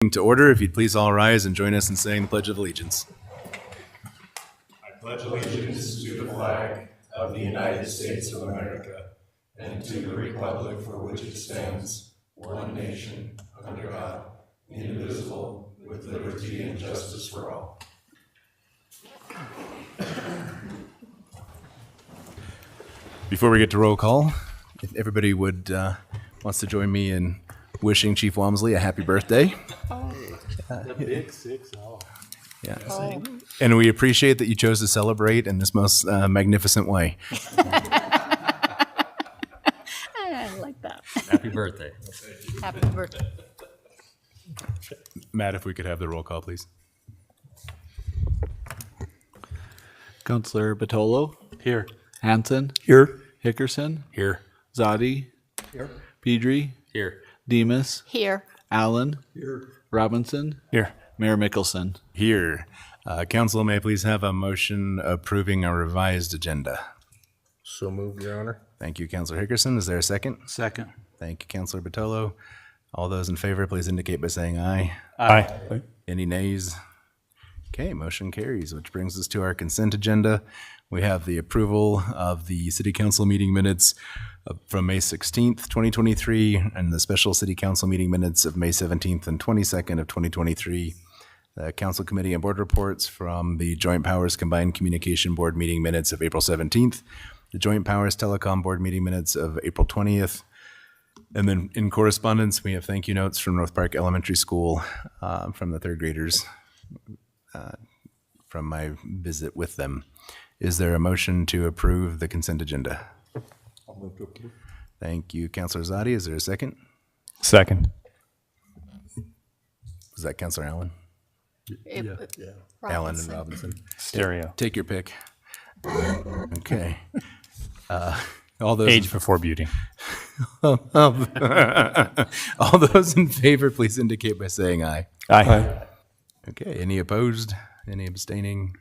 To order, if you'd please all rise and join us in saying the Pledge of Allegiance. I pledge allegiance to the flag of the United States of America and to the republic for which it stands, one nation, under God, indivisible, with liberty and justice for all. Before we get to roll call, if everybody would wants to join me in wishing Chief Walmsley a happy birthday. The big 6-0. Yeah. And we appreciate that you chose to celebrate in this most magnificent way. I like that. Happy birthday. Happy birthday. Matt, if we could have the roll call, please. Councillor Batolo, Here. Hanson, Here. Hickerson, Here. Zadi, Here. Pedri, Here. Demas, Here. Allen, Here. Robinson, Here. Mayor Mickelson. Here. Council, may I please have a motion approving a revised agenda? So moved, Your Honor. Thank you, Councillor Hickerson. Is there a second? Second. Thank you, Councillor Batolo. All those in favor, please indicate by saying aye. Aye. Any nays? Okay, motion carries, which brings us to our consent agenda. We have the approval of the City Council meeting minutes from May 16th, 2023, and the special City Council meeting minutes of May 17th and 22nd of 2023. The Council Committee and Board reports from the Joint Powers Combined Communication Board meeting minutes of April 17th, the Joint Powers Telecom Board meeting minutes of April 20th, and then in correspondence, we have thank you notes from North Park Elementary School from the third graders from my visit with them. Is there a motion to approve the consent agenda? I'll move to approve. Thank you, Councillor Zadi. Is there a second? Second. Was that Councillor Allen? Allen and Robinson. Stereo. Take your pick. Okay. All those Age before beauty. all those in favor, please indicate by saying aye. Aye. Okay, any opposed? Any abstaining?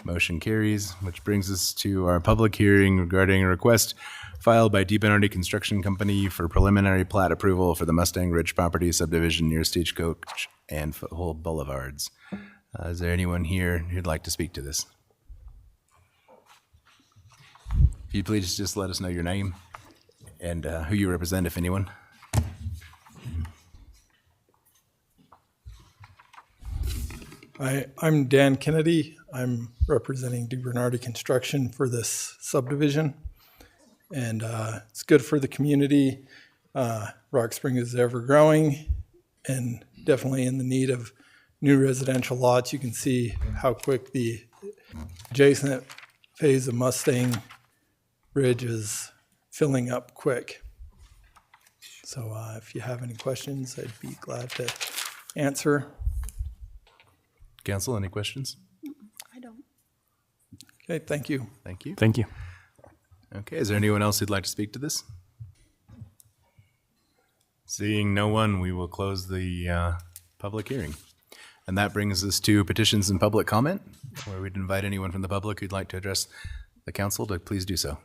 Motion carries, which brings us to our public hearing regarding a request filed by DeBernardi Construction Company for preliminary plat approval for the Mustang Ridge property subdivision near Stagecoach and Foothold Boulevards. Is there anyone here who'd like to speak to this? If you'd please just let us know your name and who you represent, if anyone. I'm Dan Kennedy. I'm representing DeBernardi Construction for this subdivision. And it's good for the community. Rock Spring is ever growing and definitely in the need of new residential lots. You can see how quick the adjacent phase of Mustang Ridge is filling up quick. So if you have any questions, I'd be glad to answer. Council, any questions? I don't. Okay, thank you. Thank you. Thank you. Okay, is there anyone else who'd like to speak to this? Seeing no one, we will close the public hearing. And that brings us to petitions and public comment, where we'd invite anyone from the public who'd like to address the council to please do so.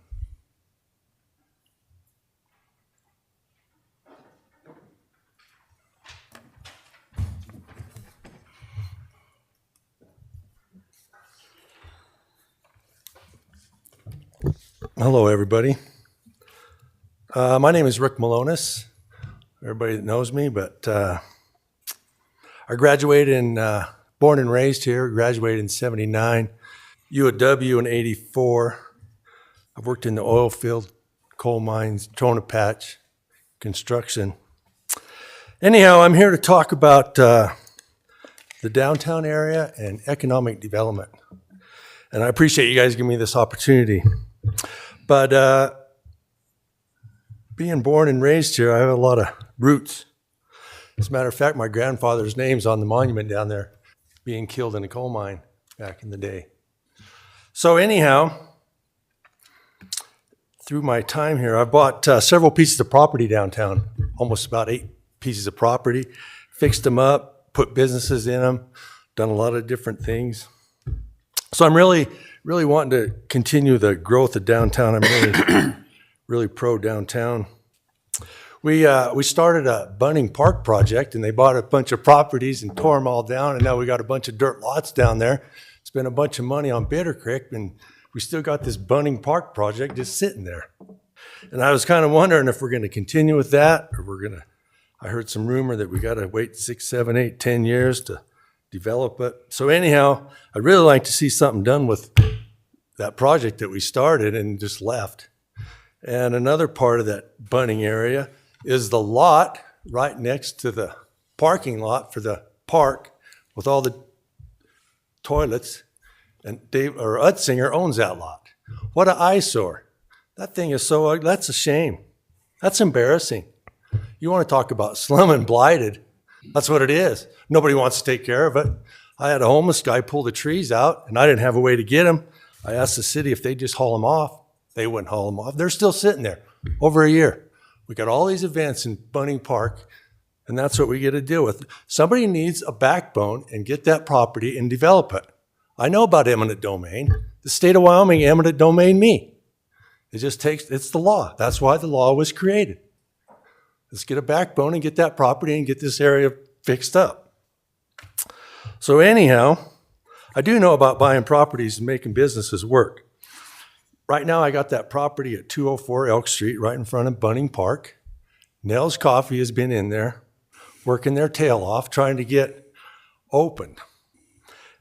Hello, everybody. My name is Rick Malonis. Everybody that knows me, but I graduated born and raised here, graduated in 79, UOW in 84. I've worked in the oil field, coal mines, Trona Patch, construction. Anyhow, I'm here to talk about the downtown area and economic development. And I appreciate you guys giving me this opportunity. But being born and raised here, I have a lot of roots. As a matter of fact, my grandfather's name's on the monument down there, being killed in a coal mine back in the day. So anyhow, through my time here, I've bought several pieces of property downtown, almost about 8 pieces of property, fixed them up, put businesses in them, done a lot of different things. So I'm really wanting to continue the growth of downtown. I'm really pro downtown. We started a Bunning Park project, and they bought a bunch of properties and tore them all down, and now we got a bunch of dirt lots down there. Spent a bunch of money on Bitter Creek, and we still got this Bunning Park project just sitting there. And I was kind of wondering if we're going to continue with that, or I heard some rumor that we got to wait 6, 7, 8, 10 years to develop it. So anyhow, I'd really like to see something done with that project that we started and just left. And another part of that Bunning area is the lot right next to the parking lot for the park with all the toilets. And Utzinger owns that lot. What an eyesore. That thing is so ugly. That's a shame. That's embarrassing. You want to talk about slum and blighted. That's what it is. Nobody wants to take care of it. I had a homeless guy pull the trees out, and I didn't have a way to get him. I asked the city if they'd just haul them off. They wouldn't haul them off. They're still sitting there over a year. We got all these events in Bunning Park, and that's what we get to deal with. Somebody needs a backbone and get that property and develop it. I know about eminent domain. The state of Wyoming eminent domain me. It's the law. That's why the law was created. Let's get a backbone and get that property and get this area fixed up. So anyhow, I do know about buying properties and making businesses work. Right now, I got that property at 204 Elk Street right in front of Bunning Park. Nell's Coffee has been in there, working their tail off, trying to get open.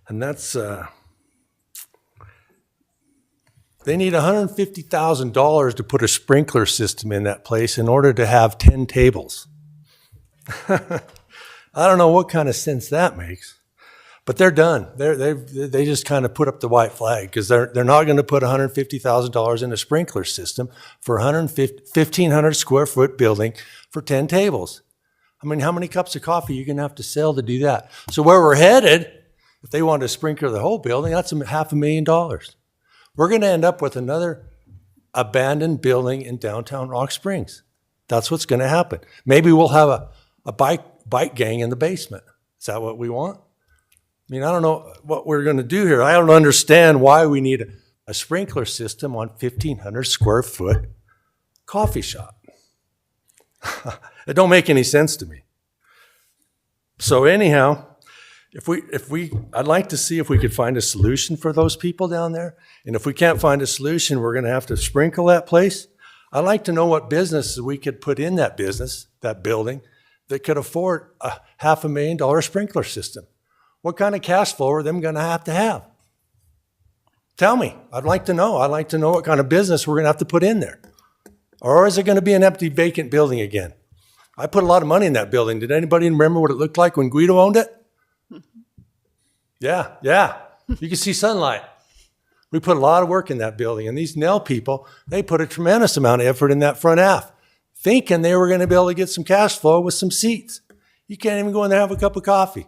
And that's, they need $150,000 to put a sprinkler system in that place in order to have 10 tables. I don't know what kind of sense that makes. But they're done. They just kind of put up the white flag because they're not going to put $150,000 in a sprinkler system for a 1,500 square foot building for 10 tables. I mean, how many cups of coffee are you going to have to sell to do that? So where we're headed, if they want to sprinkler the whole building, that's $500,000. We're going to end up with another abandoned building in downtown Rock Springs. That's what's going to happen. Maybe we'll have a bike gang in the basement. Is that what we want? I mean, I don't know what we're going to do here. I don't understand why we need a sprinkler system on 1,500 square foot coffee shop. It don't make any sense to me. So anyhow, I'd like to see if we could find a solution for those people down there. And if we can't find a solution, we're going to have to sprinkle that place. I'd like to know what businesses we could put in that building, that could afford a $500,000 sprinkler system. What kind of cash flow are them going to have? Tell me. I'd like to know. I'd like to know what kind of business we're going to have to put in there. Or is it going to be an empty, vacant building again? I put a lot of money in that building. Did anybody remember what it looked like when Guido owned it? Yeah. You can see sunlight. We put a lot of work in that building. And these Nell people, they put a tremendous amount of effort in that front half, thinking they were going to be able to get some cash flow with some seats. You can't even go in there and have a cup of coffee.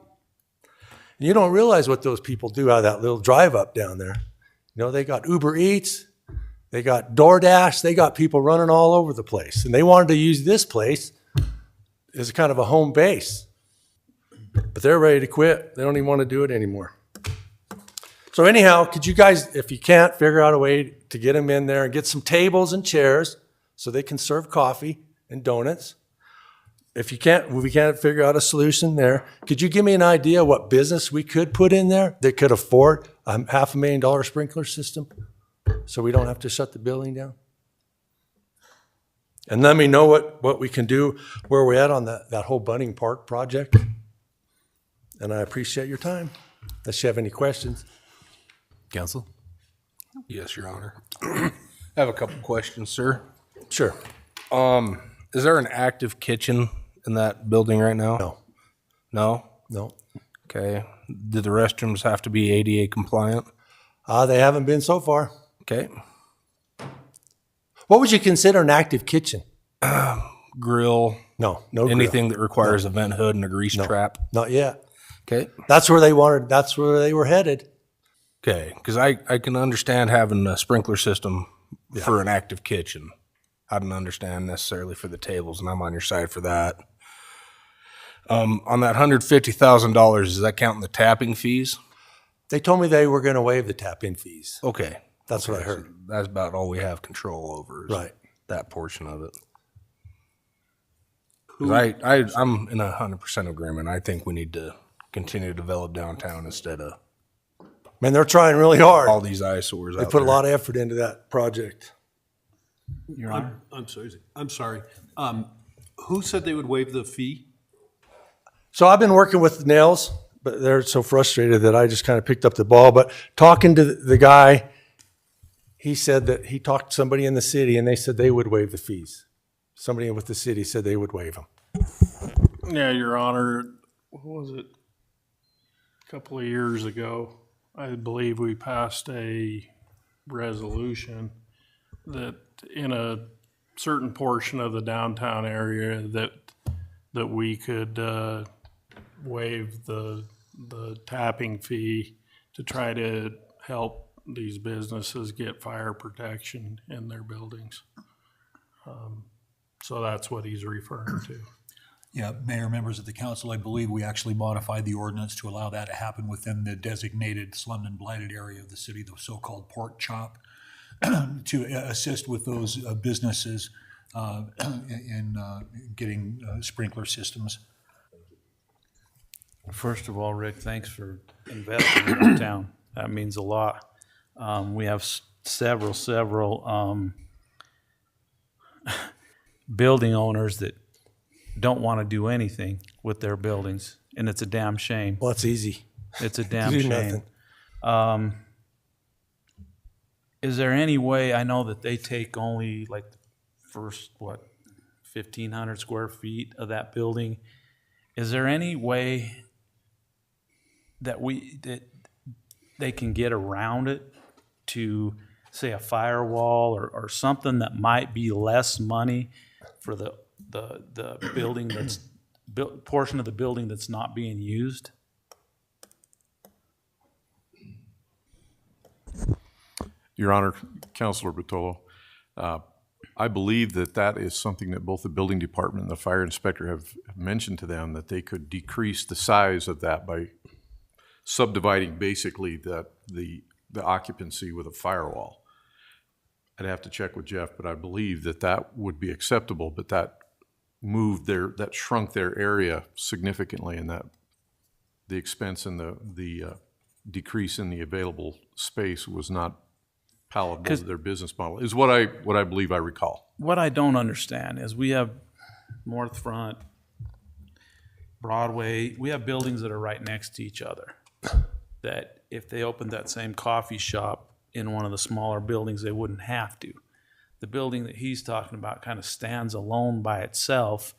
You don't realize what those people do out of that little drive up down there. You know, they got Uber Eats, they got DoorDash, they got people running all over the place. And they wanted to use this place as kind of a home base. But they're ready to quit. They don't even want to do it anymore. So anyhow, could you guys, if you can't, figure out a way to get them in there and get some tables and chairs so they can serve coffee and donuts? If we can't figure out a solution there, could you give me an idea what business we could put in there that could afford a $500,000 sprinkler system so we don't have to shut the building down? And let me know what we can do, where we're at on that whole Bunning Park project. And I appreciate your time. Unless you have any questions. Council? Yes, Your Honor. I have a couple questions, sir. Sure. Is there an active kitchen in that building right now? No. No? No. Okay. Do the restrooms have to be ADA compliant? They haven't been so far. Okay. What would you consider an active kitchen? Grill? No grill. Anything that requires a vent hood and a grease trap? Not yet. Okay. That's where they were headed. Okay. Because I can understand having a sprinkler system for an active kitchen. I don't understand necessarily for the tables, and I'm on your side for that. On that $150,000, does that count in the tapping fees? They told me they were going to waive the tap-in fees. Okay. That's what I heard. So that's about all we have control over is Right. that portion of it. 'Cause I'm in 100% agreement. I think we need to continue to develop downtown instead of Man, they're trying really hard. all these eyesores They out put a there. lot of effort into that project. Your Honor. I'm sorry. Who said they would waive the fee? So I've been working with Nels, but they're so frustrated that I just kind of picked up the ball. But talking to the guy, he said that he talked to somebody in the city and they said they would waive the fees. Somebody with the city said they would waive them. Yeah, Your Honor, what was it? A couple of years ago, I believe we passed a resolution that in a certain portion of the downtown area that we could waive the tapping fee to try to help these businesses get fire protection in their buildings. So that's what he's referring to. Yeah, Mayor, members of the council, I believe we actually modified the ordinance to allow that to happen within the designated slummed and blighted area of the city, the so-called pork chop, to assist with those businesses in getting sprinkler systems. First of all, Rick, thanks for investing in our town. That means a lot. We have several building owners that don't want to do anything with their buildings, and it's a damn shame. Well, it's easy. It's a damn Do shame. nothing. Is there any way, I know that they take only like the first, 1,500 square feet of that building. Is there any way that they can get around it to, say, a firewall or something that might be less money for the building that's portion of the building that's not being used? Your Honor, Councilor Bertolo, I believe that is something that both the building department and the fire inspector have mentioned to them, that they could decrease the size of that by subdividing basically the occupancy with a firewall. I'd have to check with Jeff, but I believe that would be acceptable, but that shrunk their area significantly, and that the expense and the decrease in the available space was not palatable to their business model, is what I believe I recall. What I don't understand is we have North Front, Broadway, we have buildings that are right next to each other, that if they opened that same coffee shop in one of the smaller buildings, they wouldn't have to. The building that he's talking about kind of stands alone by itself,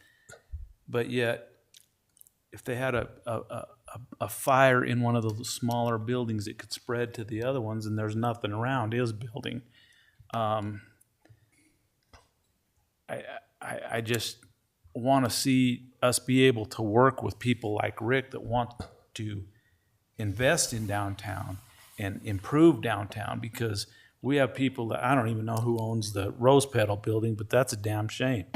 but yet if they had a fire in one of the smaller buildings, it could spread to the other ones, and there's nothing around his building. I just want to see us be able to work with people like Rick that want to invest in downtown and improve downtown, because we have people that, I don't even know who owns the Rose Petal building, but that's a damn shame.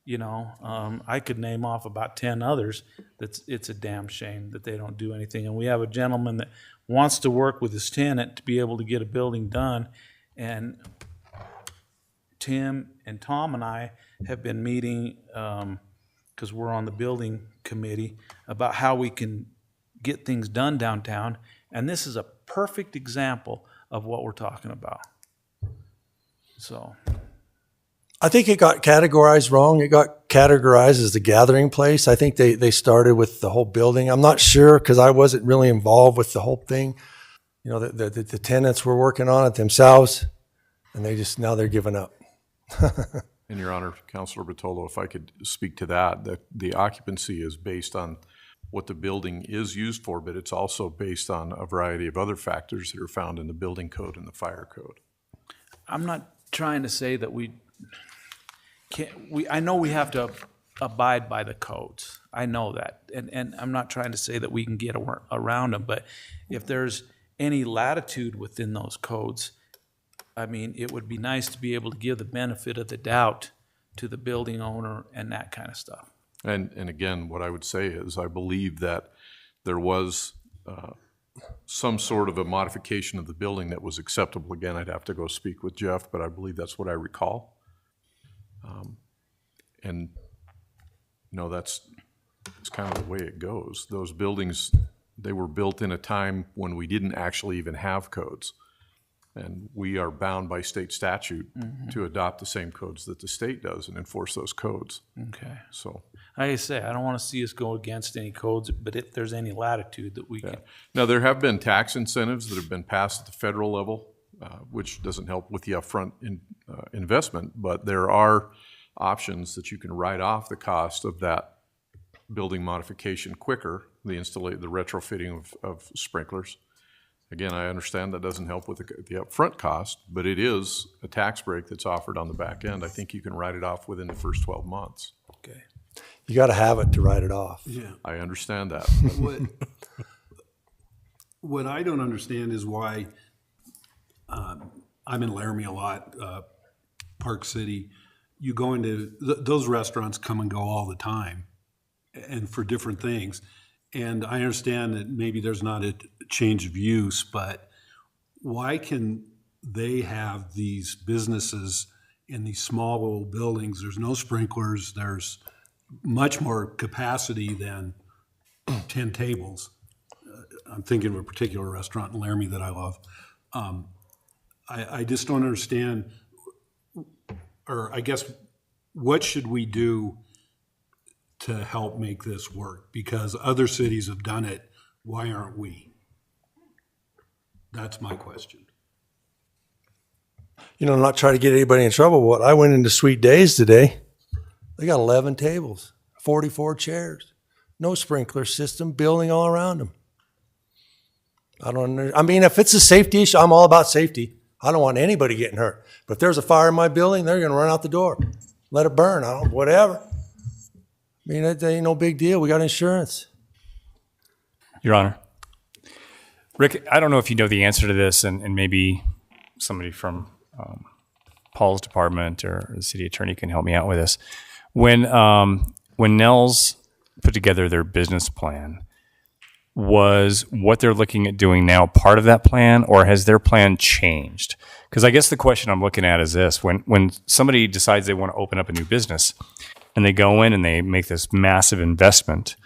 You know, I could name off about 10 others it's a damn shame that they don't do anything. And we have a gentleman that wants to work with his tenant to be able to get a building done. And Tim and Tom and I have been meeting, because we're on the building committee, about how we can get things done downtown. And this is a perfect example of what we're talking about. So I think it got categorized wrong. It got categorized as the gathering place. I think they started with the whole building. I'm not sure, because I wasn't really involved with the whole thing. You know, the tenants were working on it themselves, and now they're giving up. In Your Honor, Councilor Bertolo, if I could speak to that the occupancy is based on what the building is used for, but it's also based on a variety of other factors that are found in the building code and the fire code. I'm not trying to say that I know we have to abide by the codes. I know that. And I'm not trying to say that we can get around them, but if there's any latitude within those codes, I mean, it would be nice to be able to give the benefit of the doubt to the building owner and that kind of stuff. And again, what I would say is I believe that there was some sort of a modification of the building that was acceptable. Again, I'd have to go speak with Jeff, but I believe that's what I recall. And that's kind of the way it goes. Those buildings, they were built in a time when we didn't actually even have codes. And we are bound by state statute to adopt the same codes that the state does and enforce those codes. Okay. So, Like I say, I don't want to see us go against any codes, but if there's any latitude that we can. now there have been tax incentives that have been passed at the federal level, which doesn't help with the upfront investment, but there are options that you can write off the cost of that building modification quicker, the retrofitting of sprinklers. Again, I understand that doesn't help with the upfront cost, but it is a tax break that's offered on the back end. I think you can write it off within the first 12 months. Okay. You got to have it to write it off. Yeah. I understand that. What I don't understand is why, I'm in Laramie a lot, Park City. You go into, those restaurants come and go all the time and for different things. And I understand that maybe there's not a change of use, but why can they have these businesses in these small little buildings? There's no sprinklers. There's much more capacity than 10 tables. I'm thinking of a particular restaurant in Laramie that I love. I just don't understand, or I guess, what should we do to help make this work? Because other cities have done it. Why aren't we? That's my question. You know, not trying to get anybody in trouble, but I went into Sweet Days today. They got 11 tables, 44 chairs, no sprinkler system, building all around them. I mean, if it's a safety issue, I'm all about safety. I don't want anybody getting hurt. But if there's a fire in my building, they're going to run out the door, let it burn. Whatever. I mean, that ain't no big deal. We got insurance. Your Honor. Rick, I don't know if you know the answer to this, and maybe somebody from Paul's department or the city attorney can help me out with this. When Nels put together their business plan, was what they're looking at doing now part of that plan, or has their plan changed? Because I guess the question I'm looking at is this: when somebody decides they want to open up a new business and they go in and they make this massive investment,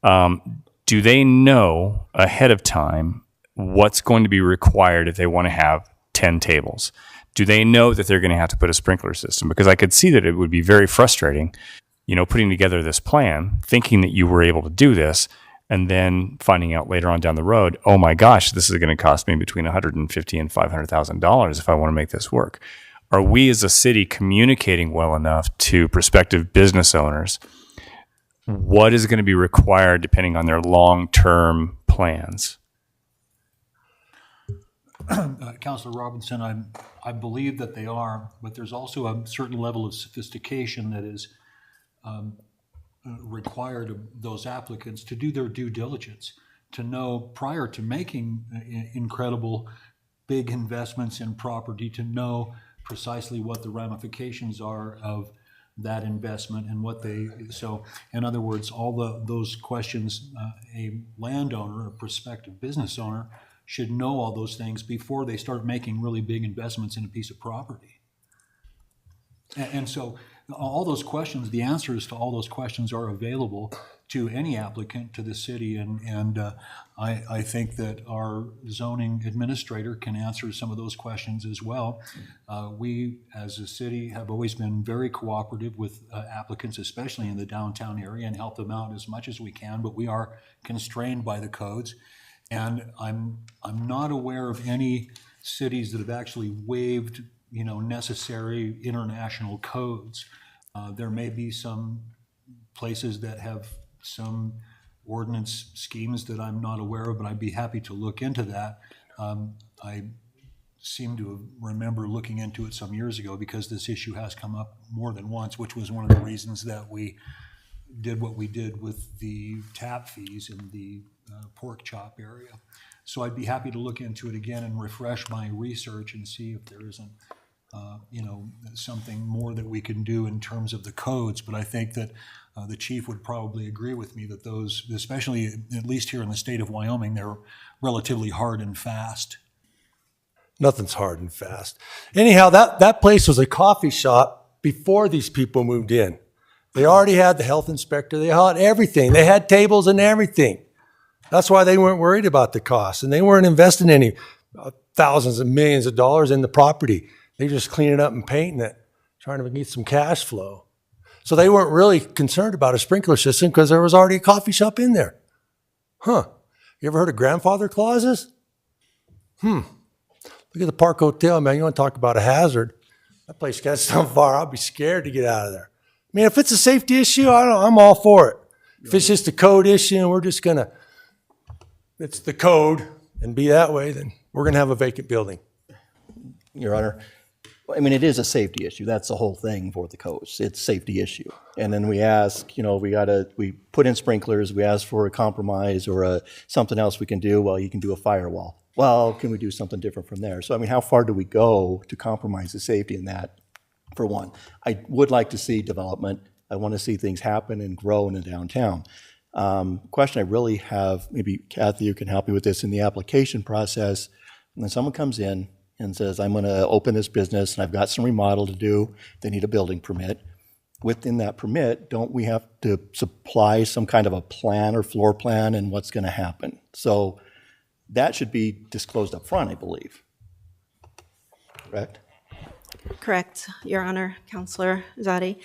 do they know ahead of time what's going to be required if they want to have 10 tables? Do they know that they're going to have to put a sprinkler system? Because I could see that it would be very frustrating, putting together this plan, thinking that you were able to do this, and then finding out later on down the road, oh my gosh, this is going to cost me between $150,000 and $500,000 if I want to make this work. Are we as a city communicating well enough to prospective business owners what is going to be required depending on their long-term plans? Councilor Robinson, I believe that they are, but there's also a certain level of sophistication that is required of those applicants to do their due diligence, to know prior to making incredible big investments in property, to know precisely what the ramifications are of that investment and what so in other words, all those questions, a landowner, a prospective business owner should know all those things before they start making really big investments in a piece of property. And so all those questions, the answers to all those questions are available to any applicant, to the city, and I think that our zoning administrator can answer some of those questions as well. We, as a city, have always been very cooperative with applicants, especially in the downtown area, and help them out as much as we can, but we are constrained by the codes. And I'm not aware of any cities that have actually waived, necessary international codes. There may be some places that have some ordinance schemes that I'm not aware of, but I'd be happy to look into that. I seem to remember looking into it some years ago because this issue has come up more than once, which was one of the reasons that we did what we did with the tap fees in the pork chop area. So I'd be happy to look into it again and refresh my research and see if there isn't something more that we can do in terms of the codes. But I think that the chief would probably agree with me that those, especially at least here in the state of Wyoming, they're relatively hard and fast. Nothing's hard and fast. Anyhow, that place was a coffee shop before these people moved in. They already had the health inspector. They had everything. They had tables and everything. That's why they weren't worried about the cost, and they weren't investing any thousands of millions of dollars in the property. They just cleaning it up and painting it, trying to get some cash flow. So they weren't really concerned about a sprinkler system because there was already a coffee shop in there. Huh. You ever heard of grandfather clauses? Look at the Park Hotel, man. You want to talk about a hazard. That place catches on fire. I'll be scared to get out of there. I mean, if it's a safety issue, I'm all for it. If it's just a code issue and we're just gonna, it's the code and be that way, then we're gonna have a vacant building. Your Honor, I mean, it is a safety issue. That's the whole thing for the coast. It's a safety issue. And then we ask, we put in sprinklers, we ask for a compromise or something else we can do. Well, you can do a firewall. Well, can we do something different from there? So, I mean, how far do we go to compromise the safety in that? For one, I would like to see development. I want to see things happen and grow in the downtown. Question I really have, maybe Kathy, you can help me with this in the application process. When someone comes in and says, I'm going to open this business and I've got some remodel to do, they need a building permit. Within that permit, don't we have to supply some kind of a plan or floor plan and what's going to happen? So that should be disclosed up front, I believe. Correct? Correct, Your Honor, Counselor Zadi.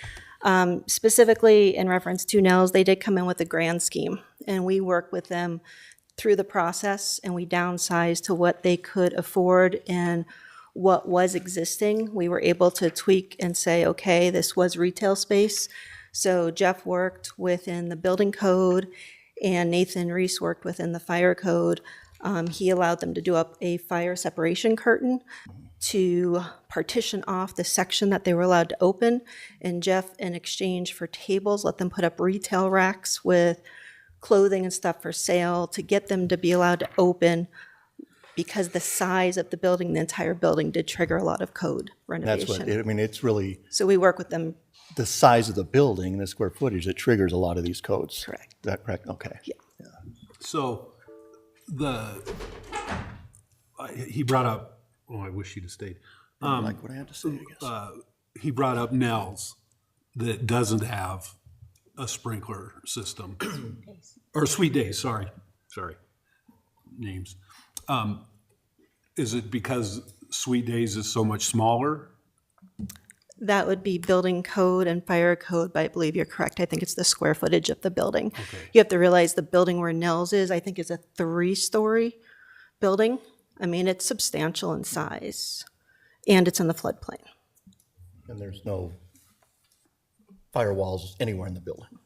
Specifically in reference to Nels, they did come in with a grand scheme, and we worked with them through the process, and we downsized to what they could afford and what was existing. We were able to tweak and say, okay, this was retail space. So Jeff worked within the building code, and Nathan Reese worked within the fire code. He allowed them to do up a fire separation curtain to partition off the section that they were allowed to open. And Jeff, in exchange for tables, let them put up retail racks with clothing and stuff for sale to get them to be allowed to open, because the size of the building, the entire building, did trigger a lot of code renovation. That's what, I mean, it's really So we work with them. the size of the building and the square footage that triggers a lot of these codes. Correct. Is that correct? Okay. Yeah. So he brought up, I wish he'd have stayed. Like what I had to say, I guess. He brought up Nels that doesn't have a sprinkler system. Or Sweet Days, sorry. Names. Is it because Sweet Days is so much smaller? That would be building code and fire code, but I believe you're correct. I think it's the square footage of the building. Okay. You have to realize the building where Nels is, I think, is a 3-story building. I mean, it's substantial in size, and it's in the floodplain. And there's no firewalls anywhere in the building.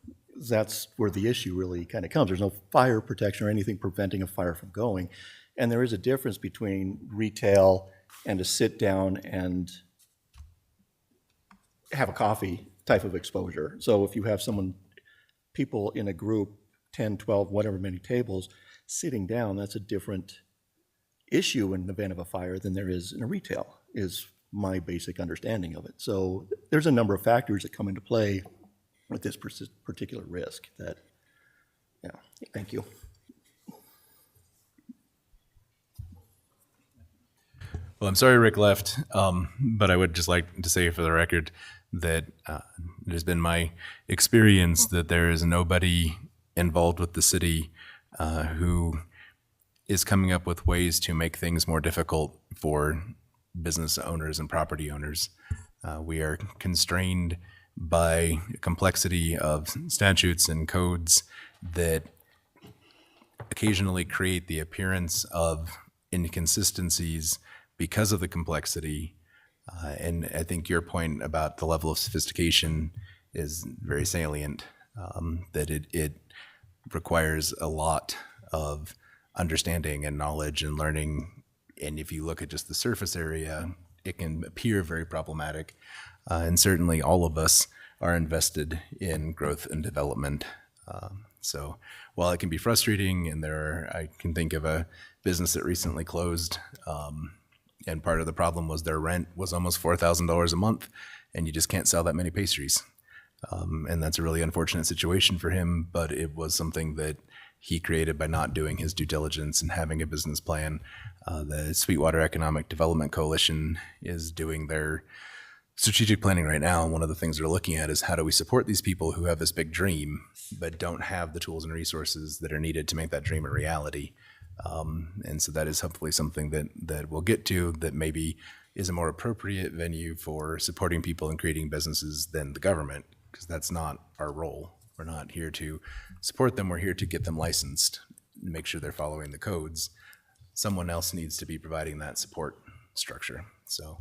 That's where the issue really kind of comes. There's no fire protection or anything preventing a fire from going. And there is a difference between retail and a sit down and have a coffee type of exposure. So if you have people in a group, 10, 12, whatever many tables, sitting down, that's a different issue in the event of a fire than there is in a retail, is my basic understanding of it. So there's a number of factors that come into play with this particular risk that, yeah, thank you. Well, I'm sorry Rick left, but I would just like to say for the record that it has been my experience that there is nobody involved with the city who is coming up with ways to make things more difficult for business owners and property owners. We are constrained by complexity of statutes and codes that occasionally create the appearance of inconsistencies because of the complexity. And I think your point about the level of sophistication is very salient, that it requires a lot of understanding and knowledge and learning. And if you look at just the surface area, it can appear very problematic. And certainly all of us are invested in growth and development. So while it can be frustrating, and I can think of a business that recently closed, and part of the problem was their rent was almost $4,000 a month, and you just can't sell that many pastries. And that's a really unfortunate situation for him, but it was something that he created by not doing his due diligence and having a business plan. The Sweetwater Economic Development Coalition is doing their strategic planning right now, one of the things we're looking at is how do we support these people who have this big dream but don't have the tools and resources that are needed to make that dream a reality. And so that is hopefully something that we'll get to, that maybe is a more appropriate venue for supporting people and creating businesses than the government, because that's not our role. We're not here to support them. We're here to get them licensed, make sure they're following the codes. Someone else needs to be providing that support structure. So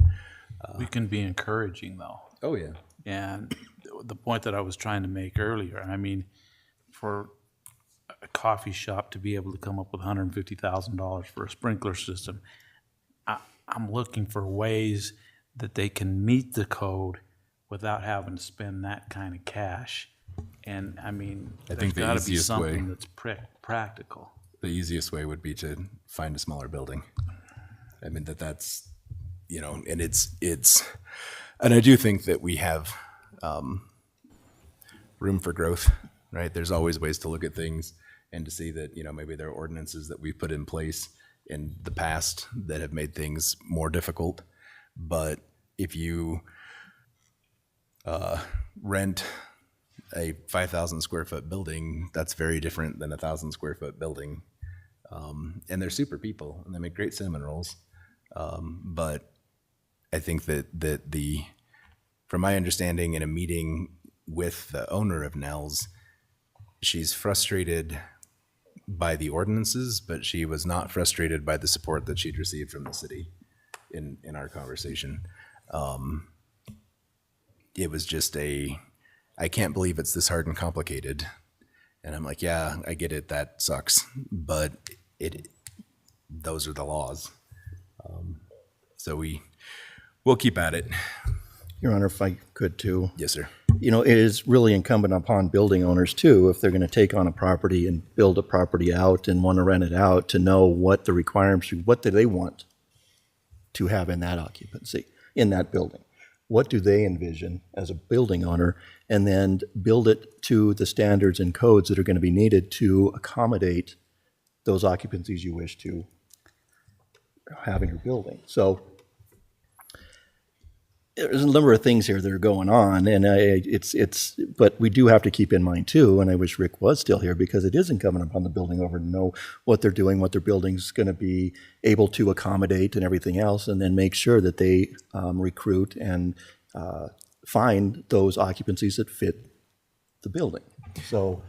We can be encouraging, though. Oh, yeah. And the point that I was trying to make earlier, I mean, for a coffee shop to be able to come up with $150,000 for a sprinkler system, I'm looking for ways that they can meet the code without having to spend that kind of cash. And I mean, I there's think the got to be easiest way- something that's practical. the easiest way would be to find a smaller building. I mean, that's, you know, and it's, and I do think that we have room for growth, right? There's always ways to look at things and to see that, you know, maybe there are ordinances that we've put in place in the past that have made things more difficult. But if you rent a 5,000 square foot building, that's very different than a 1,000 square foot building. And they're super people and they make great cinnamon rolls. But I think that from my understanding in a meeting with the owner of Nell's, she's frustrated by the ordinances, but she was not frustrated by the support that she'd received from the city in our conversation. It was just I can't believe it's this hard and complicated. And I'm like, yeah, I get it. That sucks. But those are the laws. So we'll keep at it. Your Honor, if I could too. Yes, sir. You know, it is really incumbent upon building owners too, if they're going to take on a property and build a property out and want to rent it out, to know what the requirements, what do they want to have in that occupancy, in that building? What do they envision as a building owner? And then build it to the standards and codes that are going to be needed to accommodate those occupancies you wish to have in your building. So there's a number of things here that are going on, and but we do have to keep in mind too, and I wish Rick was still here, because it is incumbent upon the building owner to know what they're doing, what their building's going to be able to accommodate and everything else, and then make sure that they recruit and find those occupancies that fit the building. So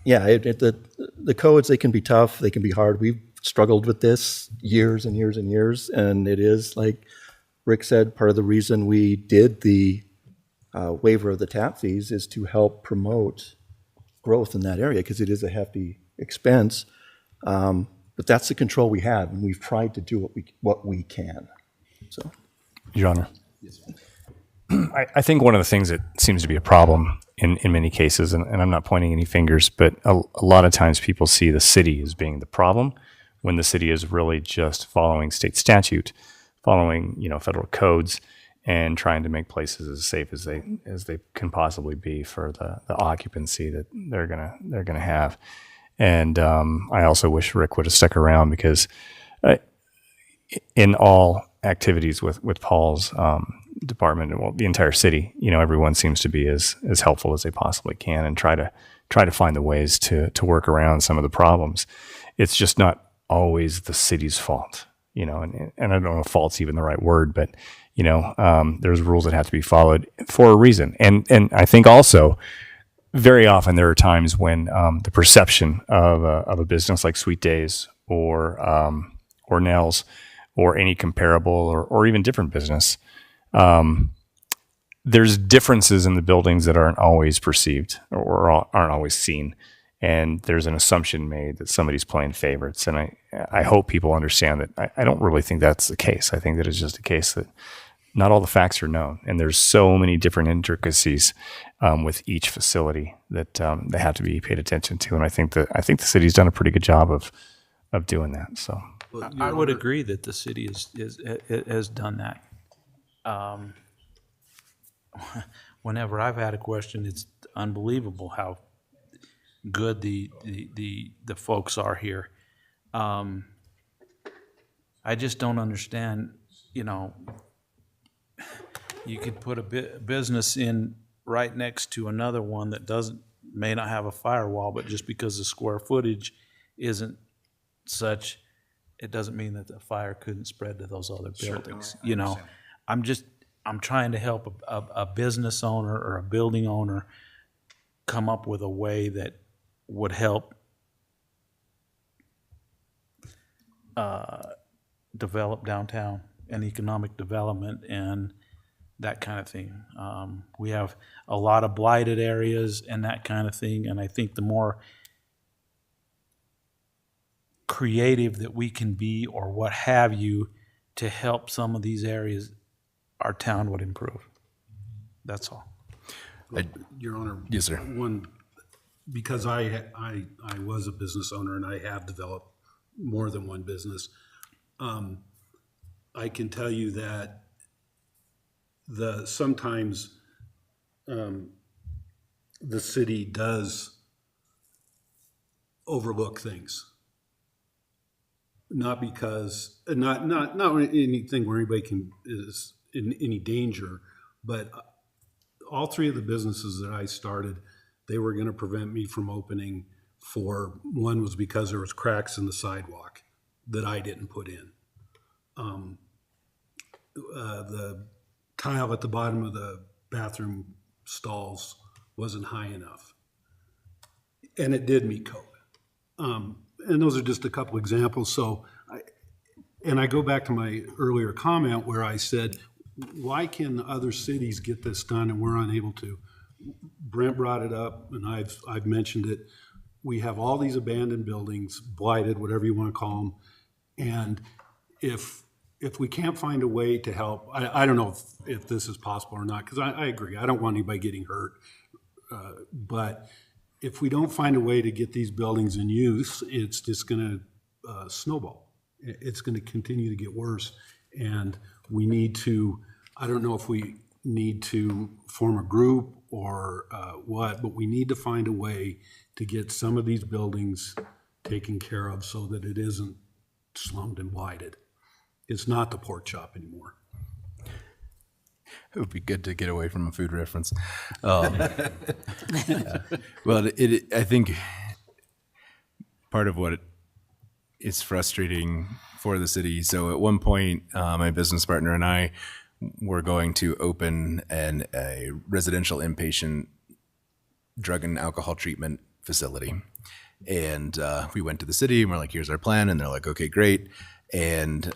yeah, the codes, they can be tough, they can be hard. We've struggled with this years and years and years, and it is, like Rick said, part of the reason we did the waiver of the tap fees is to help promote growth in that area, because it is a hefty expense. But that's the control we have, and we've tried to do what we can. So, Your Honor. I think one of the things that seems to be a problem in many cases, and I'm not pointing any fingers, but a lot of times people see the city as being the problem when the city is really just following state statute, following, you know, federal codes, and trying to make places as safe as they can possibly be for the occupancy that they're gonna have. And I also wish Rick would have stuck around, because in all activities with Paul's department, and well, the entire city, you know, everyone seems to be as helpful as they possibly can and try to find the ways to work around some of the problems. It's just not always the city's fault. You know, and I don't know if fault's even the right word, but, you know, there's rules that have to be followed for a reason. And I think also very often there are times when the perception of a business like Sweet Days or Nell's or any comparable or even different business, there's differences in the buildings that aren't always perceived or aren't always seen. And there's an assumption made that somebody's playing favorites. And I hope people understand that I don't really think that's the case. I think that it's just a case that not all the facts are known. And there's so many different intricacies with each facility that they have to be paid attention to. And I think the city's done a pretty good job of doing that. So I would agree that the city has done that. Whenever I've had a question, it's unbelievable how good the folks are here. I just don't understand, you know, You could put a business in right next to another one that may not have a firewall, but just because the square footage isn't such, it doesn't mean that the fire couldn't spread to those other buildings. You know, I'm trying to help a business owner or a building owner come up with a way that would help develop downtown and economic development and that kind of thing. We have a lot of blighted areas and that kind of thing, and I think the more creative that we can be or what have you to help some of these areas, our town would improve. That's all. Your Honor. Yes, sir. Because I was a business owner and I have developed more than one business, I can tell you that sometimes the city does overlook things. Not because, not anything where anybody is in any danger, but all three of the businesses that I started, they were going to prevent me from opening. One was because there was cracks in the sidewalk that I didn't put in. The tile at the bottom of the bathroom stalls wasn't high enough, and it did meet code. And those are just a couple examples. So, I go back to my earlier comment where I said, why can other cities get this done and we're unable to? Brent brought it up, and I've mentioned it. We have all these abandoned buildings, blighted, whatever you want to call them, and if we can't find a way to help, I don't know if this is possible or not, because I agree, I don't want anybody getting hurt, but if we don't find a way to get these buildings in use, it's just going to snowball. It's going to continue to get worse, and we need to, I don't know if we need to form a group or what, but we need to find a way to get some of these buildings taken care of so that it isn't slummed and blighted. It's not the pork chop anymore. It would be good to get away from a food reference. Well, I think part of what is frustrating for the city. So at one point, my business partner and I were going to open a residential inpatient drug and alcohol treatment facility. And we went to the city and we're like, here's our plan. And they're like, okay, great. And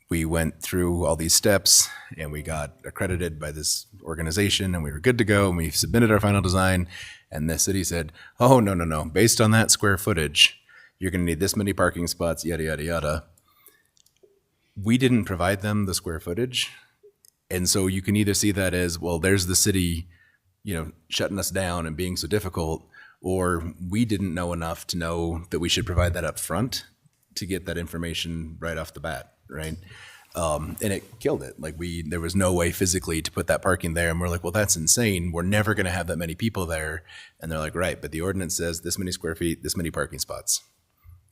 we went through all these steps and we got accredited by this organization and we were good to go. And we submitted our final design and the city said, oh, no. Based on that square footage, you're going to need this many parking spots, yada, yada, yada. We didn't provide them the square footage. And so you can either see that as, well, there's the city, shutting us down and being so difficult, or we didn't know enough to know that we should provide that up front to get that information right off the bat, right? And it killed it. Like there was no way physically to put that parking there. And we're like, well, that's insane. We're never going to have that many people there. And they're like, right, but the ordinance says this many square feet, this many parking spots.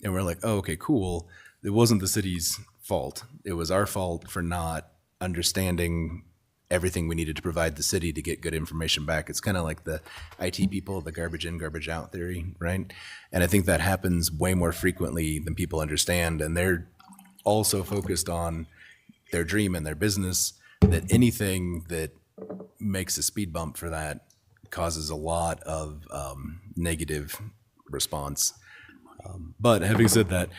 And we're like, oh, okay, cool. It wasn't the city's fault. It was our fault for not understanding everything we needed to provide the city to get good information back. It's kind of like the IT people, the garbage in, garbage out theory, right? And I think that happens way more frequently than people understand. And they're also focused on their dream and their business, that anything that makes a speed bump for that causes a lot of negative response. But having said that,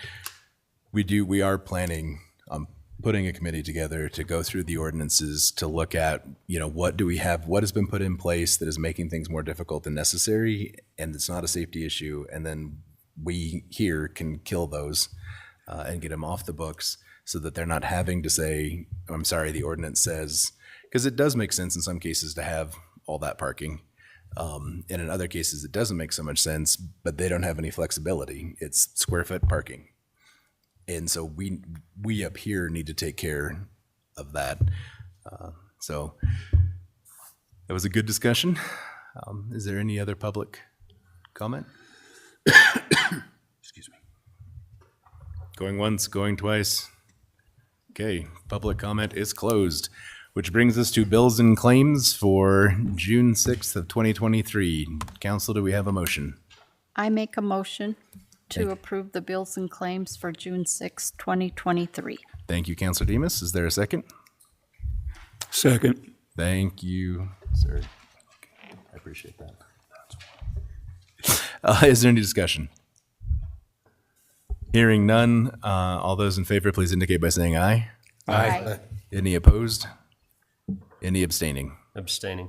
we are planning on putting a committee together to go through the ordinances to look at, what do we have, what has been put in place that is making things more difficult than necessary, and it's not a safety issue, and then we here can kill those and get them off the books so that they're not having to say, I'm sorry, the ordinance says, because it does make sense in some cases to have all that parking. And in other cases, it doesn't make so much sense, but they don't have any flexibility. It's square foot parking. And so we up here need to take care of that. So that was a good discussion. Is there any other public comment? Excuse me. Going once, going twice. Okay, public comment is closed. which brings us to bills and claims for June 6th of 2023. Council, do we have a motion? I make a motion to approve the bills and claims for June 6, 2023. Thank you, Councilor Demus. Is there a second? Second. Thank you, sir. I appreciate that. Is there any discussion? Hearing none, all those in favor, please indicate by saying aye. Aye. Any opposed? Any abstaining? Abstaining.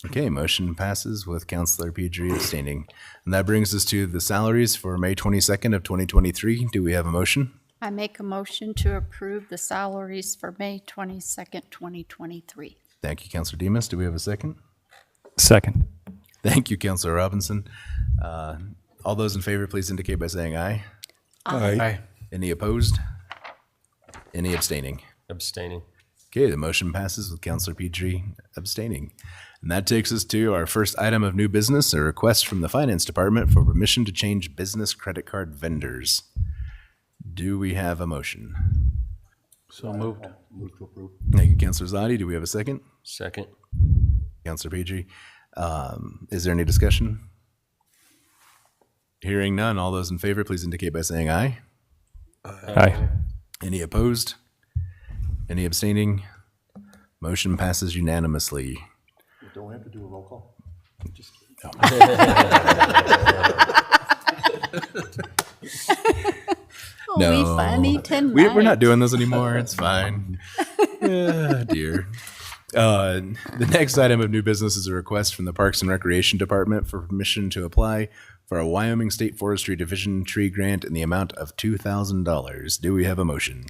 Okay, motion passes with Councilor Pedri abstaining. And that brings us to the salaries for May 22nd of 2023. Do we have a motion? I make a motion to approve the salaries for May 22nd, 2023. Thank you, Councilor Demus. Do we have a second? Second. Thank you, Councilor Robinson. All those in favor, please indicate by saying aye. Aye. Any opposed? Any abstaining? Abstaining. Okay, the motion passes with Councilor Pedri abstaining. And that takes us to our first item of new business, a request from the Finance Department for permission to change business credit card vendors. Do we have a motion? So moved. Move to approve. Thank you, Councilor Zadi. Do we have a second? Second. Councilor Pedri. Is there any discussion? Hearing none, all those in favor, please indicate by saying aye. Aye. Any opposed? Any abstaining? Motion passes unanimously. Don't we have to do a roll call? Oh, we funny tonight. We're not doing this anymore. It's fine. Dear. The next item of new business is a request from the Parks and Recreation Department for permission to apply for a Wyoming State Forestry Division tree grant in the amount of $2,000. Do we have a motion?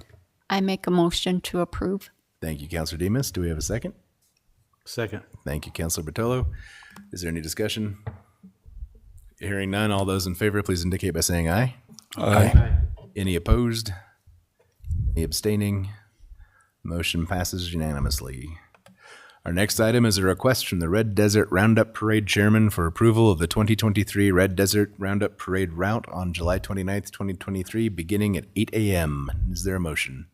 I make a motion to approve. Thank you, Councilor Demus. Do we have a second? Second. Thank you, Councilor Bertolo. Is there any discussion? Hearing none, all those in favor, please indicate by saying aye. Aye. Any opposed? Any abstaining? Motion passes unanimously. Our next item is a request from the Red Desert Roundup Parade Chairman for approval of the 2023 Red Desert Roundup Parade route on July 29th, 2023, beginning at 8 a.m. Is there a motion?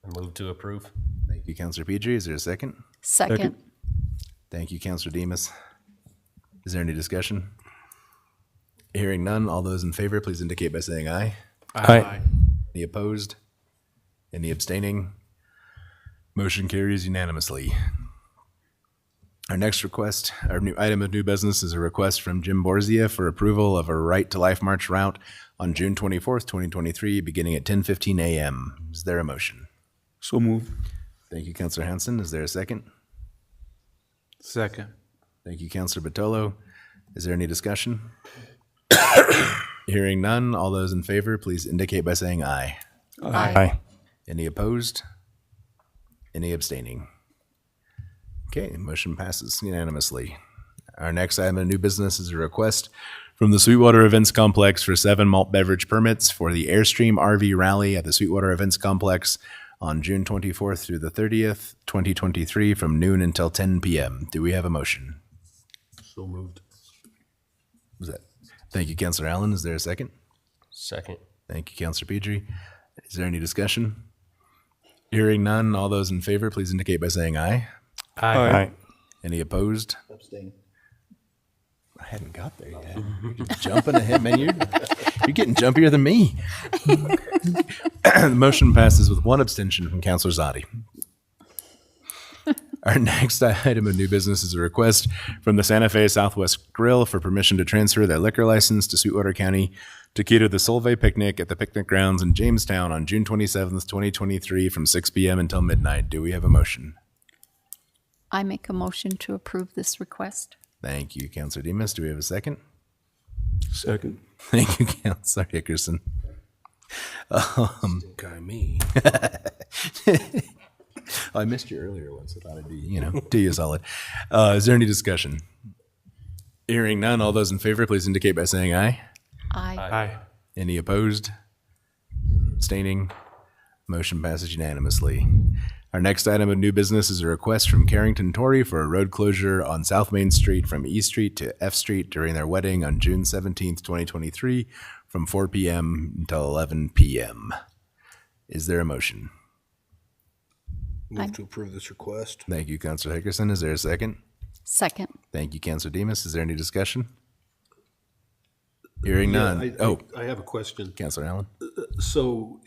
I move to approve. Thank you, Councilor Pedri. Is there a second? Second. Thank you, Councilor Demus. Is there any discussion? Hearing none, all those in favor, please indicate by saying aye. Aye. Any opposed? Any abstaining? Motion carries unanimously. Our next request, our new item of new business is a request from Jim Borzia for approval of a Right to Life March route on June 24th, 2023, beginning at 10:15 a.m. Is there a motion? So moved. Thank you, Councilor Hanson. Is there a second? Second. Thank you, Councilor Batolo. Is there any discussion? Hearing none, all those in favor, please indicate by saying aye. Aye. Any opposed? Any abstaining? Okay, motion passes unanimously. Our next item of new business is a request from the Sweetwater Events Complex for 7 malt beverage permits for the Airstream RV Rally at the Sweetwater Events Complex on June 24th through the 30th, 2023, from noon until 10 p.m. Do we have a motion? So moved. Was that? Thank you, Councilor Allen. Is there a second? Second. Thank you, Councilor Pedri. Is there any discussion? Hearing none, all those in favor, please indicate by saying aye. Aye. Any opposed? Abstain. I hadn't got there yet. You're just jumping ahead, man. You're getting jumpier than me. The motion passes with one abstention from Councilor Zadi. Our next item of new business is a request from the Santa Fe Southwest Grill for permission to transfer their liquor license to Sweetwater County to cater the Solvay Picnic at the picnic grounds in Jamestown on June 27th, 2023, from 6 p.m. until midnight. Do we have a motion? I make a motion to approve this request. Thank you, Councilor Demus. Do we have a second? Second. Thank you, Councilor Hickerson. Guy me. I missed you earlier once. I thought I'd do you a solid. Is there any discussion? Hearing none, all those in favor, please indicate by saying aye. Aye. Aye. Any opposed? Abstaining? Motion passes unanimously. Our next item of new business is a request from Carrington Torrey for a road closure on South Main Street from E Street to F Street during their wedding on June 17th, 2023, from 4 p.m. until 11 p.m. Is there a motion? Move to approve this request. Thank you, Counselor Hickerson. Is there a second? Second. Thank you, Counselor Demas. Is there any discussion? Hearing Yeah, none. I have a question. Counselor Allen. So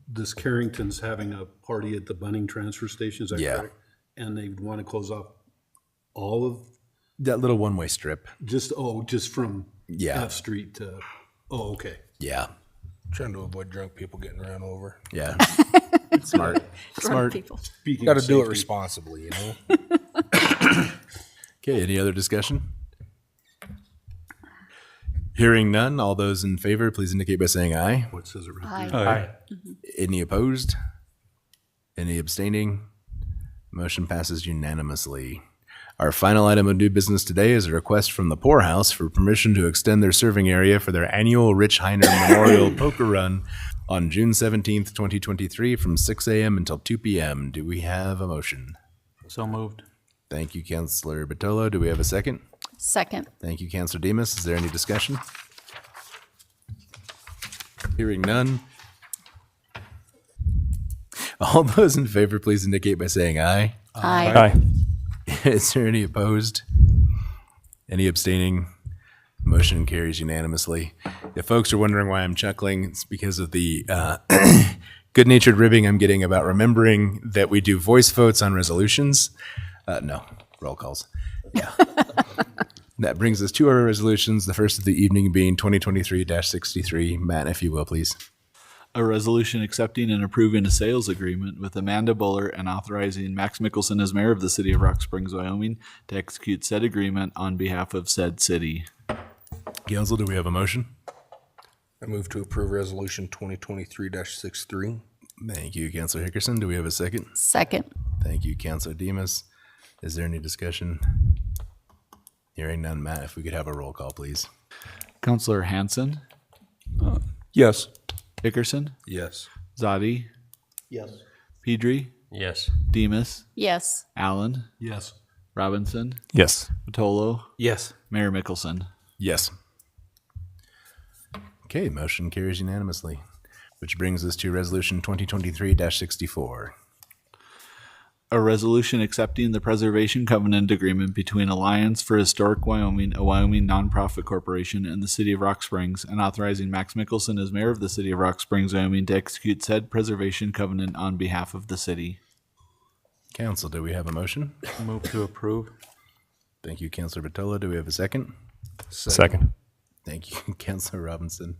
this Carrington's having a party at the Bunning Transfer Station, is that Yeah. correct? And they want to close off all of, That little one-way strip. just from Yeah. F Street to, oh, okay. Yeah. Trying to avoid drunk people getting run over. Yeah. Smart. Smart. People. Speaking Got of to do it safety. responsibly, you know? Okay, any other discussion? Hearing none, all those in favor, please indicate by saying aye. What says it right Aye. there? Aye. Any opposed? Any abstaining? Motion passes unanimously. Our final item of new business today is a request from the Poorhouse for permission to extend their serving area for their annual Rich Heiner Memorial Poker Run on June 17th, 2023 from 6 a.m. until 2 p.m. Do we have a motion? So moved. Thank you, Councilor Batolo. Do we have a second? Second. Thank you, Councilor Demas. Is there any discussion? Hearing none. All those in favor, please indicate by saying aye. Aye. Is there any opposed? Any abstaining? Motion carries unanimously. If folks are wondering why I'm chuckling, it's because of the good-natured ribbing I'm getting about remembering that we do voice votes on resolutions. No, roll calls. Yeah. That brings us to our resolutions, the first of the evening being 2023-63. Matt, if you will, please. A resolution accepting and approving a sales agreement with Amanda Buller and authorizing Max Mickelson as mayor of the city of Rock Springs, Wyoming, to execute said agreement on behalf of said city. Council, do we have a motion? I move to approve resolution 2023-63. Thank you, Councilor Hickerson. Do we have a second? Second. Thank you, Councilor Demas. Is there any discussion? Hearing none, Matt, if we could have a roll call, please. Counselor Hanson, Yes. Hickerson, Yes. Zadi, Yes. Pedri, Yes. Demas, Yes. Allen, Yes. Robinson, Yes. Patolo, Yes. Mayor Mickelson. Yes. Okay, motion carries unanimously, which brings us to resolution 2023-64. A resolution accepting the preservation covenant agreement between Alliance for Historic Wyoming, a Wyoming nonprofit corporation, and the city of Rock Springs, and authorizing Max Mickelson as mayor of the city of Rock Springs, Wyoming, to execute said preservation covenant on behalf of the city. Council, do we have a motion? Move to approve. Thank you, Councilor Batolo. Do we have a second? Second. Thank you, Councilor Robinson.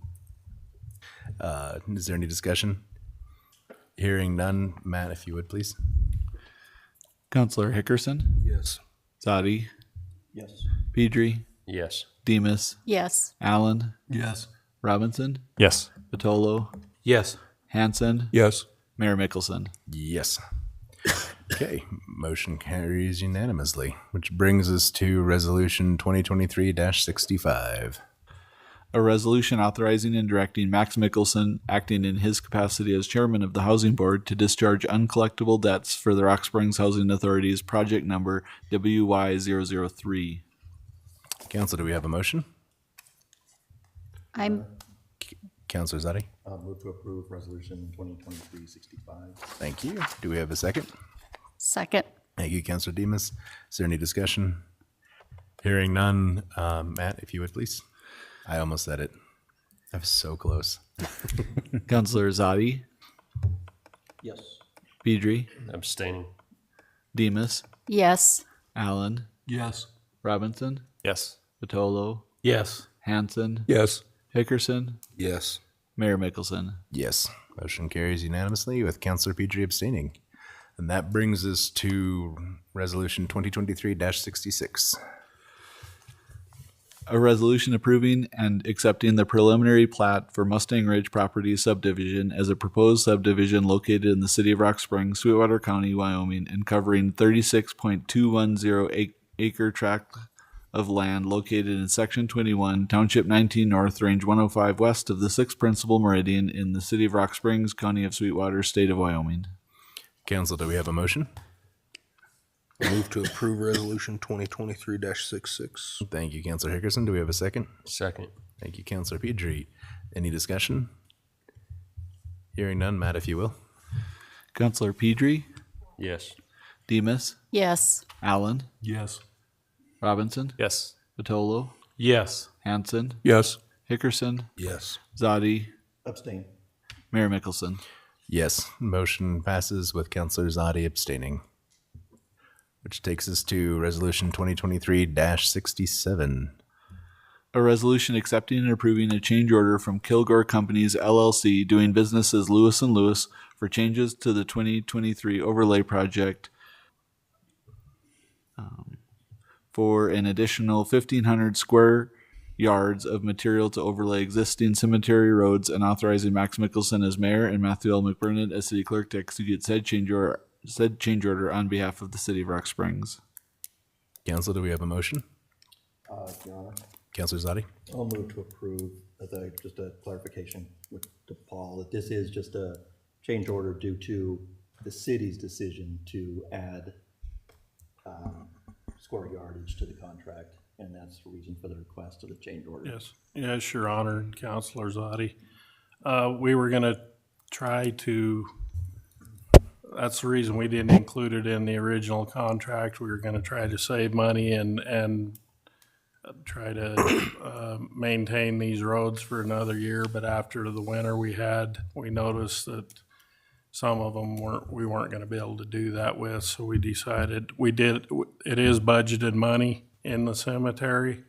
Is there any discussion? Hearing none, Matt, if you would, please. Counselor Hickerson, Yes. Zadi, Yes. Pedri, Yes. Demas, Yes. Allen, Yes. Robinson, Yes. Patolo, Yes. Hanson, Yes. Mayor Mickelson. Yes. Okay, motion carries unanimously, which brings us to resolution 2023-65. A resolution authorizing and directing Max Mickelson, acting in his capacity as chairman of the Housing Board, to discharge uncollectible debts for the Rock Springs Housing Authority's project number WY003. Council, do we have a motion? I'm Councilor Zadi? Move to approve resolution 2023-65. Thank you. Do we have a second? second. Thank you, Councilor Demas. Is there any discussion? Hearing none, Matt, if you would, please. I almost said it. I was so close. Counselor Zadi, Yes. Pedri, Abstaining. Demas, Yes. Allen, Yes. Robinson, Yes. Patolo, Yes. Hanson, Yes. Hickerson, Yes. Mayor Mickelson. Yes. Motion carries unanimously with Councilor Pedri abstaining. And that brings us to resolution 2023-66. A resolution approving and accepting the preliminary plat for Mustang Ridge Properties subdivision as a proposed subdivision located in the city of Rock Springs, Sweetwater County, Wyoming, and covering 36.210 acre tract of land located in Section 21, Township 19 North, Range 105 west of the 6th Principal Meridian in the city of Rock Springs, County of Sweetwater, state of Wyoming. Council, do we have a motion? Move to approve resolution 2023-66. Thank you, Councilor Hickerson. Do we have a second? Second. Thank you, Councilor Pedri. Any discussion? Hearing none, Matt, if you will. Counselor Pedri, Yes. Demus, Yes. Allen, Yes. Robinson, Yes. Vitolo, Yes. Hanson, Yes. Hickerson, Yes. Zadi, Abstain. Mayor Mickelson. Yes, motion passes with Counselor Zadi abstaining. Which takes us to Resolution 2023-67. A resolution accepting and approving a change order from Kilgore Companies LLC doing business as Lewis & Lewis for changes to the 2023 overlay project for an additional 1,500 square yards of material to overlay existing cemetery roads and authorizing Max Mickelson as mayor and Matthew L. McBurnett as city clerk to execute said change order on behalf of the city of Rock Springs. Council, do we have a motion? Your Honor, Counselor Zadi? I'll move to approve, just a clarification to Paul, that this is just a change order due to the city's decision to add square yardage to the contract, and that's the reason for the request of the change order. Yes, yes, Your Honor, Counselor Zadi. We were gonna try to, that's the reason we didn't include it in the original contract. We were gonna try to save money and try to maintain these roads for another year, but after the winter we noticed that some of them we weren't gonna be able to do that with, so we decided, it is budgeted money in the cemetery.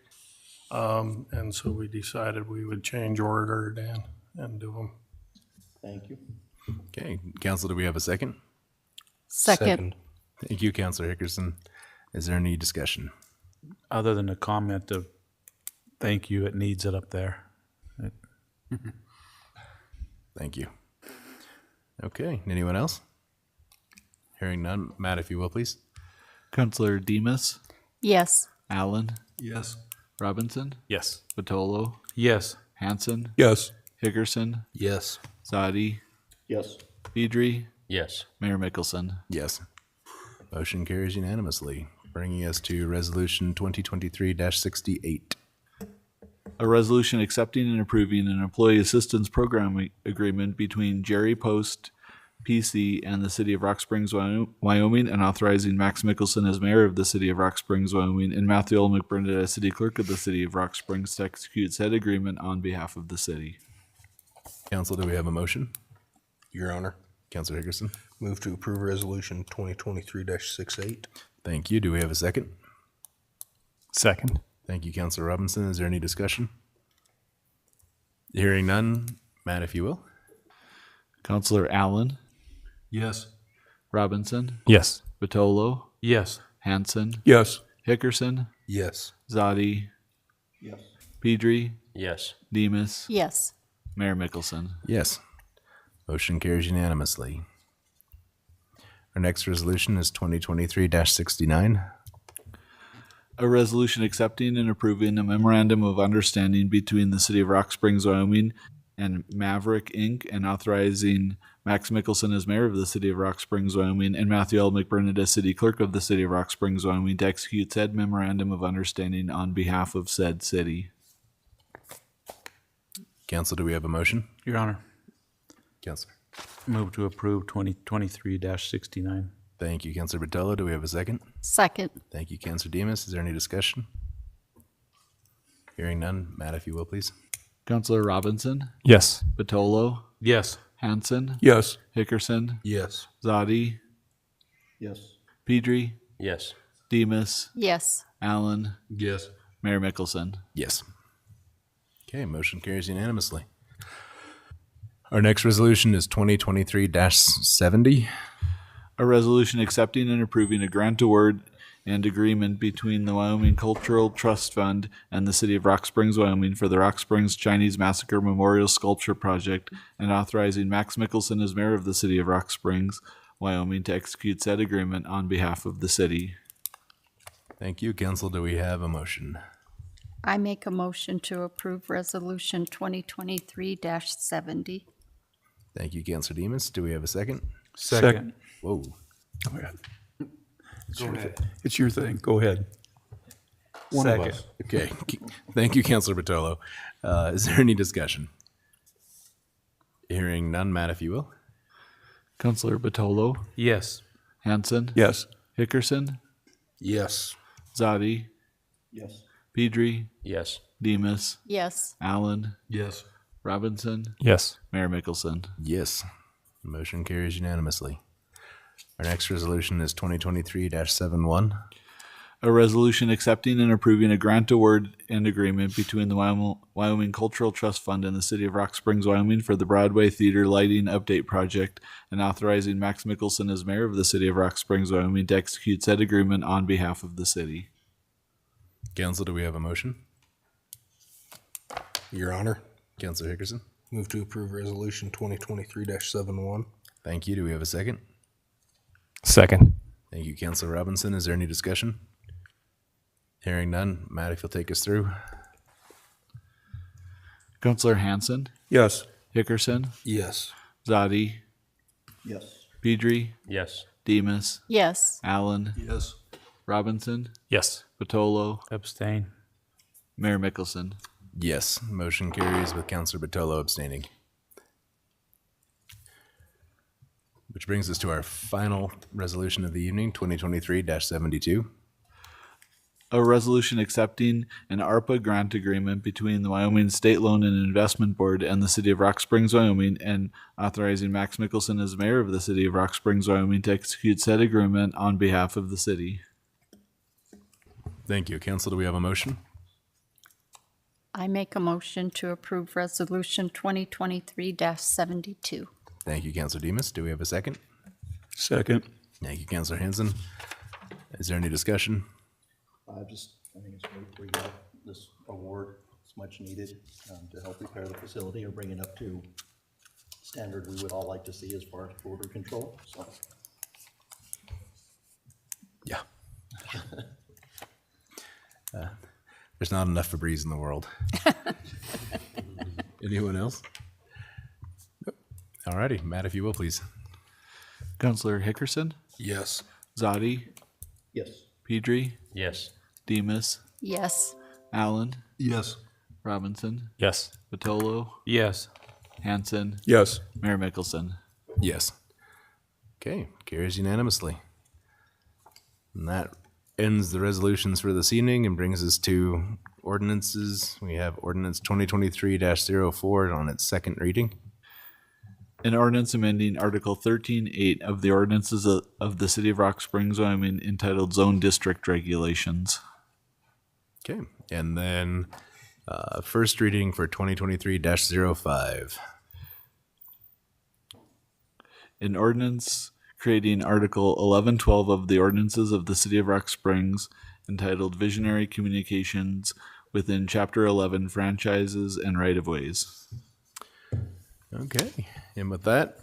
And so we decided we would change order it in and do them. Thank you. Okay, Council, do we have a second? Second. Thank you, Counselor Hickerson. Is there any discussion? Other than a comment of, thank you, it needs it up there. Thank you. Okay, anyone else? Hearing none. Matt, if you will, please. Counselor Demus, Yes. Allen, Yes. Robinson, Yes. Vitolo, Yes. Hanson, Yes. Hickerson, Yes. Zadi, Yes. Pedri, Yes. Mayor Mickelson. Yes. Motion carries unanimously, bringing us to Resolution 2023-68. A resolution accepting and approving an employee assistance program agreement between Jerry Post, PC, and the city of Rock Springs, Wyoming, and authorizing Max Mickelson as mayor of the city of Rock Springs, Wyoming, and Matthew L. McBurnett as city clerk of the city of Rock Springs to execute said agreement on behalf of the city. Council, do we have a motion? Your Honor, Counselor Hickerson? move to approve Resolution 2023-68. Thank you. Do we have a second? Second. Thank you, Counselor Robinson. Is there any discussion? Hearing none. Matt, if you will. Counselor Allen, Yes. Robinson, Yes. Vitolo, Yes. Hanson, Yes. Hickerson, Yes. Zadi, Yes. Pedri, Yes. Demus, Yes. Mayor Mickelson. Yes. Motion carries unanimously. Our next resolution is 2023-69. A resolution accepting and approving a memorandum of understanding between the city of Rock Springs, Wyoming and Maverick Inc. and authorizing Max Mickelson as mayor of the city of Rock Springs, Wyoming and Matthew L. McBurnett as city clerk of the city of Rock Springs, Wyoming to execute said memorandum of understanding on behalf of said city. Council, do we have a motion? Your Honor, Counselor. move to approve 2023-69. Thank you, Counselor Botello. Do we have a second? Second. Thank you, Counselor Demus. Is there any discussion? Hearing none. Matt, if you will, please. Counselor Robinson, Yes. Vitolo, Yes. Hanson, Yes. Hickerson, Yes. Zadi, Yes. Pedri, Yes. Demus, Yes. Allen, Yes. Mayor Mickelson. Yes. Okay, motion carries unanimously. Our next resolution is 2023-70. A resolution accepting and approving a grant award and agreement between the Wyoming Cultural Trust Fund and the city of Rock Springs, Wyoming for the Rock Springs Chinese Massacre Memorial Sculpture Project and authorizing Max Mickelson as mayor of the city of Rock Springs, Wyoming to execute said agreement on behalf of the city. Thank you, Council. Do we have a motion? I make a motion to approve Resolution 2023-70. Thank you, Councilor Demus. Do we have a second? Second. Whoa. Go ahead. Go ahead. It's your thing. Go ahead. One of Second. us. Okay. Thank you, Councilor Botello. Is there any discussion? Hearing none. Matt, if you will. Counselor Batolo, Yes. Hanson, Yes. Hickerson, Yes. Zadi, Yes. Pedri, Yes. Demus, Yes. Allen, Yes. Robinson, Yes. Mayor Mickelson. Yes. Motion carries unanimously. Our next resolution is 2023-71. A resolution accepting and approving a grant award and agreement between the Wyoming Cultural Trust Fund and the City of Rock Springs, Wyoming for the Broadway Theater Lighting Update Project and authorizing Max Mickelson as mayor of the City of Rock Springs, Wyoming to execute said agreement on behalf of the city. Council, do we have a motion? Your Honor, Councilor Hickerson? move to approve Resolution 2023-71. Thank you. Do we have a second? Second. Thank you, Councilor Robinson. Is there any discussion? Hearing none. Matt, if you'll take us through. Counselor Hanson, Yes. Hickerson, Yes. Zadi, Yes. Pedri, Yes. Demus, Yes. Allen, Yes. Robinson, Yes. Batolo, Abstain. Mayor Mickelson. Yes. Motion carries with Councilor Batolo abstaining. Which brings us to our final resolution of the evening, 2023-72. A resolution accepting an ARPA grant agreement between the Wyoming State Loan and Investment Board and the City of Rock Springs, Wyoming, and authorizing Max Mickelson as mayor of the City of Rock Springs, Wyoming to execute said agreement on behalf of the city. Thank you. Council, do we have a motion? I make a motion to approve Resolution 2023-72. Thank you, Councilor Demus. Do we have a second? Second. Thank you, Councilor Hanson. Is there any discussion? I think it's great we got this award. It's much needed to help repair the facility or bring it up to standard we would all like to see as far as border control, so. Yeah. There's not enough Febreze in the world. Anyone else? Nope. All righty. Matt, if you will, please. Counselor Hickerson, Yes. Zadi, Yes. Pedri, Yes. Demus, Yes. Allen, Yes. Robinson, Yes. Batolo, Yes. Hanson, Yes. Mayor Mickelson. Yes. Okay. Carries unanimously. And that ends the resolutions for this evening and brings us to ordinances. We have ordinance 2023-04 on its second reading. An ordinance amending Article 13.8 of the ordinances of the City of Rock Springs, Wyoming, entitled Zone District Regulations. Okay. And then first reading for 2023-05. An ordinance creating Article 1112 of the ordinances of the City of Rock Springs, entitled Visionary Communications, within Chapter 11, Franchises and Right-of-Ways. Okay. And with that,